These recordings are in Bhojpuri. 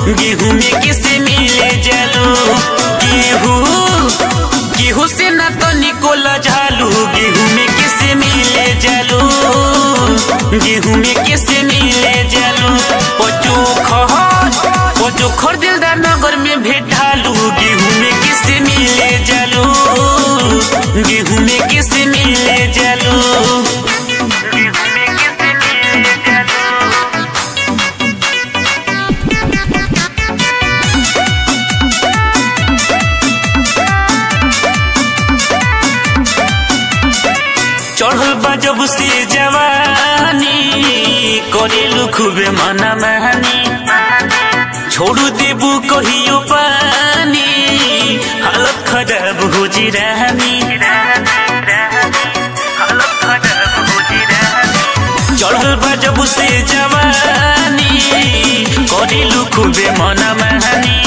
गेहूं में किसे मिले जालू। गेहूं से ना तो निकोला झालू, गेहूं में किसे मिले जालू, गेहूं में किसे मिले जालू। पोचोखर दिलदार नगर में भेटालू, गेहूं में किसे मिले जालू, गेहूं में किसे मिले जालू। चढ़ल बा जब से जवानी, करेलू खूबे मना मानी, छोड़ू देबू कहियो पानी, हालत खराब हो जी रानी। चढ़ल बा जब से जवानी, करेलू खूबे मना मानी,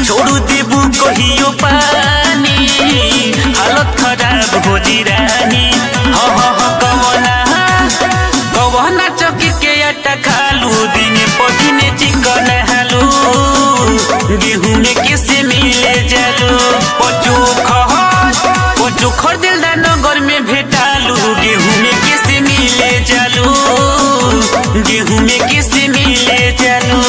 छोड़ू देबू कहियो पानी, हालत खराब हो जी रानी। कवना चौकी के आटा खालू, दिने पदिने चिकन हालू, गेहूं में किसे मिले जालू। पोचोखर दिलदार नगर में भेटालू, गेहूं में किसे मिले जालू, गेहूं में किसे मिले जालू।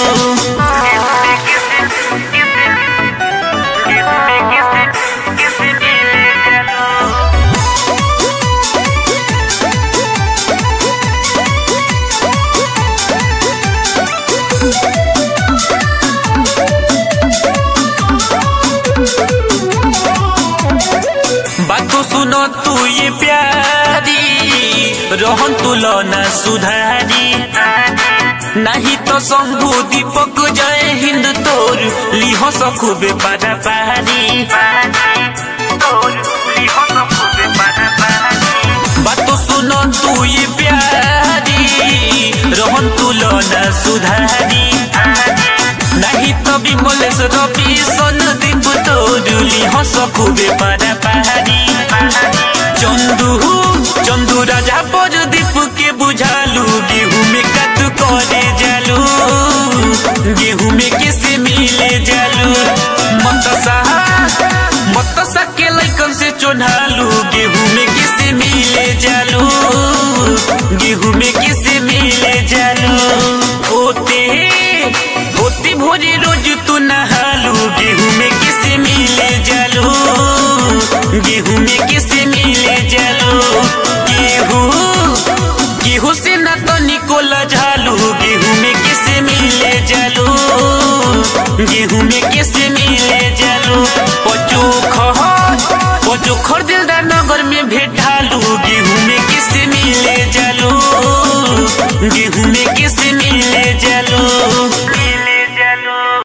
बातों सुनो तू ये प्यारी, रोहन तू लो ना सुधारी, नहीं तो शंभू दीपक जय हिंद तोर लिहो सखुबे पारा पारी। बातों सुनो तू ये प्यारी, रोहन तू लो ना सुधारी, नहीं तो विमलेश रवि सनदीप तोर लिहो सखुबे पारा पारी। चंदू राजा परदीप के बुझालू, गेहूं में कत करे जालू, गेहूं में किसे मिले जालू। मतसा के लइकन से चोन्हालू, गेहूं में किसे मिले जालू, गेहूं में किसे मिले जालू। होती भोरे रोज तू नहालू, गेहूं में किसे मिले जालू, गेहूं में